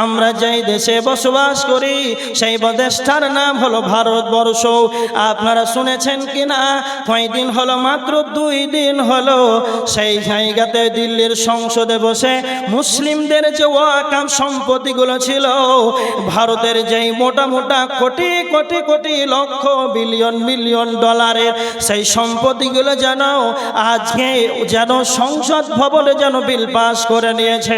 আমরা যেই দেশে বসবাস করি সেই দেশটার নাম হলো ভারতবর্ষ। আপনারা শুনেছেন কিনা, কয়দিন হলো, মাত্র 2 দিন হলো, সেই জায়গাতে দিল্লির সংসদে বসে মুসলিমদের যে ওয়াকাফ সম্পত্তিগুলো ছিল, ভারতের যেই মোটা মোটা কোটি কোটি কোটি লক্ষ বিলিয়ন মিলিয়ন ডলারের সেই সম্পত্তিগুলো যেন আজকে যেন সংসদ ভবনে যেন বিল পাস করে নিয়েছে,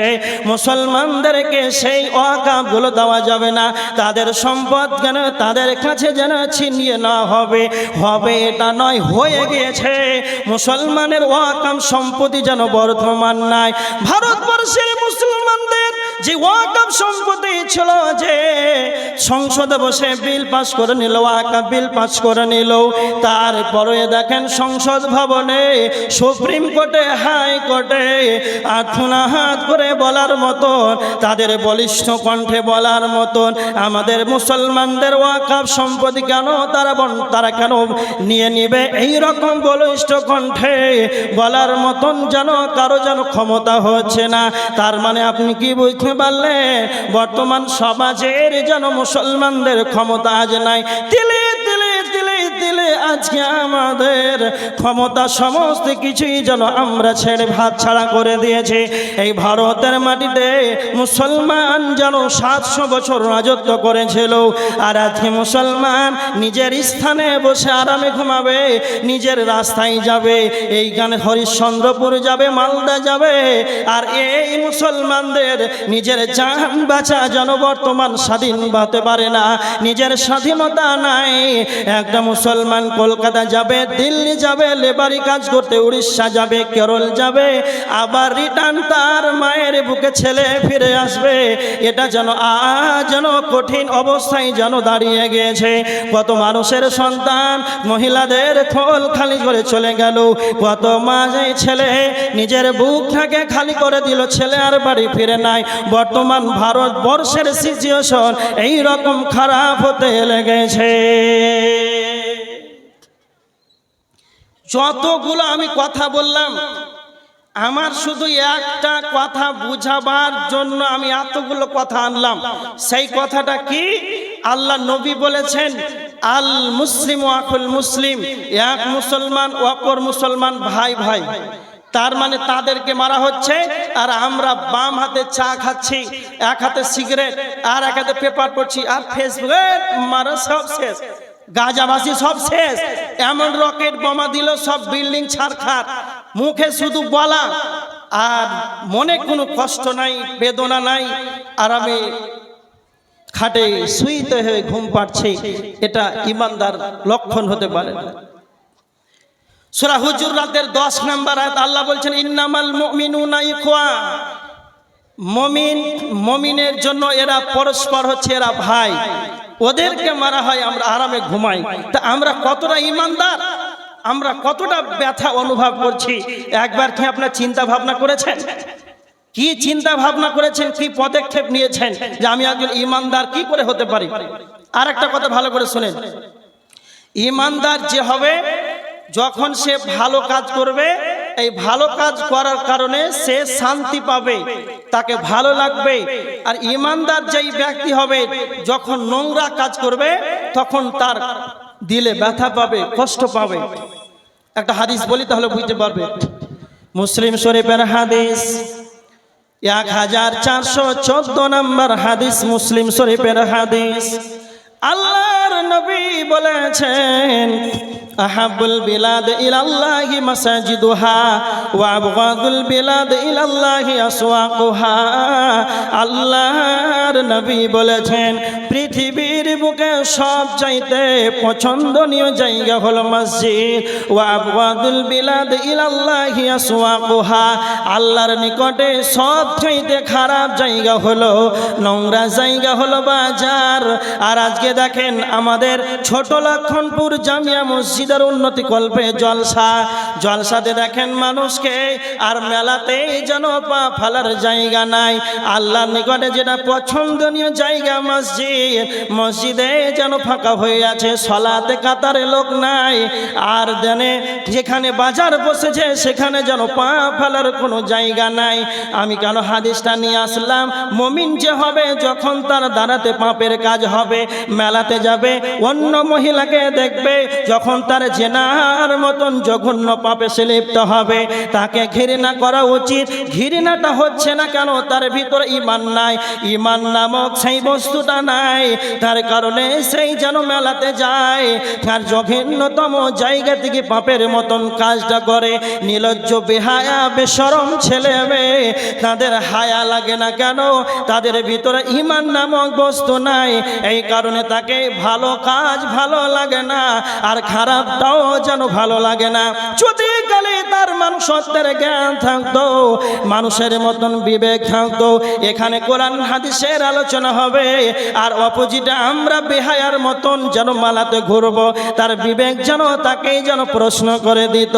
মুসলমানদেরকে সেই ওয়াকাফগুলো দেওয়া যাবে না, তাদের সম্পদ যেন তাদের কাছে যেন ছিনিয়ে না হবে এটা নয়, হয়ে গিয়েছে। মুসলমানের ওয়াকাফ সম্পত্তি যেন বর্তমান নাই। ভারতবর্ষের মুসলমানদের যে ওয়াকাফ সম্পত্তি ছিল, যে সংসদে বসে বিল পাস করে নিল, ওয়াকাফ বিল পাস করে নিল, তারপরে দেখেন সংসদ ভবনে, সুপ্রিম কোর্টে, হাই কোর্টে হাত করে বলার মতন, তাদের বলিষ্ঠ কণ্ঠে বলার মতন, আমাদের মুসলমানদের ওয়াকাফ সম্পত্তি কেন তারা কেন নিয়ে নিবে, এই রকম বলিষ্ঠ কণ্ঠে বলার মতন যেন কারো যেন ক্ষমতা হচ্ছে না। তার মানে আপনি কি বুঝতে পারলেন, বর্তমান সমাজের যেন মুসলমানদের ক্ষমতা আজ নাই। তিলে তিলে তিলে তিলে আজকে আমাদের ক্ষমতা সমস্ত কিছুই যেন আমরা ছেড়ে ভাত ছাড়া করে দিয়েছে। এই ভারতের মাটিতে মুসলমান যেন 700 বছর রাজত্ব করেছিল, আর আজকে মুসলমান নিজের স্থানে বসে আরামে ঘুমাবে, নিজের রাস্তায় যাবে, এইখানে হরিশ্চন্দ্রপুর যাবে, মালদা যাবে, আর এই মুসলমানদের নিজের জান বাঁচা যেন বর্তমান স্বাধীন হতে পারে না, নিজের স্বাধীনতা নাই। একটা মুসলমান কলকাতা যাবে, দিল্লি যাবে, লেবারি কাজ করতে, উড়িষ্যা যাবে, কেরল যাবে, আবার রিটার্ন তার মায়ের বুকে ছেলে ফিরে আসবে, এটা যেন যেন কঠিন অবস্থায় যেন দাঁড়িয়ে গিয়েছে। কত মানুষের সন্তান, মহিলাদের খোল খালি করে চলে গেল, কত মা ছেলে নিজের বুকটাকে খালি করে দিল, ছেলে আর বাড়ি ফিরে নাই। বর্তমান ভারতবর্ষের সিচুয়েশন এই রকম খারাপ হতে লেগেছে। যতগুলো আমি কথা বললাম, আমার শুধু একটা কথা বুঝাবার জন্য আমি এতগুলো কথা আনলাম। সেই কথাটা কি? আল্লাহ নবী বলেছেন, আল মুসলিম আকুল মুসলিম, এক মুসলমান অপর মুসলমান ভাই ভাই। তার মানে তাদেরকে মারা হচ্ছে, আর আমরা বাম হাতে চা খাচ্ছি, এক হাতে সিগারেট, আর এক হাতে পেপার পড়ছি, আর ফেসবুকে মারা সব শেষ, গাজাবাসী সব শেষ, এমন রকেট বোমা দিল, সব বিল্ডিং ছারখার, মুখে শুধু বলা আর মনে কোনো কষ্ট নাই, বেদনা নাই, আরামে খাটে শুইতে হয়ে ঘুম পাচ্ছে। এটা ইমানদার লক্ষণ হতে পারে না। সূরা হুজুরাতের 10 নম্বর আয়াত আল্লাহ বলছেন, ইন্নামাল মুমিনুনা ইখওয়া, মুমিনের জন্য এরা পরস্পর হচ্ছে, এরা ভাই, ওদেরকে মারা হয়, আমরা আরামে ঘুমাই। তা আমরা কতটা ইমানদার, আমরা কতটা ব্যথা অনুভব করছি, একবার কি আপনার চিন্তা ভাবনা করেছেন? কি চিন্তা ভাবনা করেছেন, কি পদক্ষেপ নিয়েছেন যে আমি একজন ইমানদার কি করে হতে পারি? আর একটা কথা ভালো করে শুনেন, ইমানদার যে হবে, যখন সে ভালো কাজ করবে, এই ভালো কাজ করার কারণে সে শান্তি পাবে, তাকে ভালো লাগবে। আর ইমানদার যেই ব্যক্তি হবে, যখন নোংরা কাজ করবে, তখন তার দিলে ব্যথা পাবে, কষ্ট পাবে। একটা হাদিস বলি তাহলে বুঝতে পারবে। মুসলিম শরীফের হাদিস, 1414 নম্বর হাদিস, মুসলিম শরীফের হাদিস। আল্লাহর নবী বলেছেন, আহাবুল বিলাদ ইলাল্লাহি মাসাজিদুহা ওয়া আবগাদুল বিলাদ ইলাল্লাহি আসওয়াকুহা। আল্লাহর নবী বলেছেন, পৃথিবীর বুকে সব চাইতে পছন্দনীয় জায়গা হলো মসজিদ, ওয়া আবগাদুল বিলাদ ইলাল্লাহি আসওয়াকুহা। আল্লাহর নিকটে সব চাইতে খারাপ জায়গা হলো, নোংরা জায়গা হলো বাজার। আর আজকে দেখেন আমাদের ছোট লক্ষণপুর জামিয়া মসজিদের উন্নতি কল্পে জলসাতে দেখেন মানুষকে, আর মেলাতে যেন পা ফেলার জায়গা নাই। আল্লাহর নিকটে যেটা পছন্দনীয় জায়গা মসজিদ, মসজিদে যেন ফাঁকা হয়ে আছে, সলাতে কাতারে লোক নাই, আর জানে যেখানে বাজার বসেছে সেখানে যেন পা ফেলার কোনো জায়গা নাই। আমি কেন হাদিসটা নিয়ে আসলাম? মুমিন যে হবে যখন তার দাঁড়াতে পাপের কাজ হবে, মেলাতে যাবে, অন্য মহিলাকে দেখবে, যখন তার জেনার মতন জঘন্য পাপে সে লিপ্ত হবে, তাকে ঘৃণা করা উচিত। ঘৃণাটা হচ্ছে না কেন? তার ভিতরে ঈমান নাই, ঈমান নামক সেই বস্তুটা নাই, তার কারণে সেই যেন মেলাতে যায় আর জঘন্যতম জায়গা থেকে পাপের মতন কাজটা করে। নির্লজ্জ বেহায়া বেশরম ছেলে মেয়ে, তাদের হায়া লাগে না কেন? তাদের ভিতরে ঈমান নামক বস্তু নাই, এই কারণে তাকে ভালো কাজ ভালো লাগে না, আর খারাপটাও যেন ভালো লাগে না। যদি কালে তার মানুষত্বের জ্ঞান থাকতো, মানুষের মতন বিবেক থাকতো, এখানে কোরআন হাদিসের আলোচনা হবে, আর অপোজিটে আমরা বেহায়ার মতন যেন মালাতে ঘুরবো, তার বিবেক যেন তাকেই যেন প্রশ্ন করে দিত।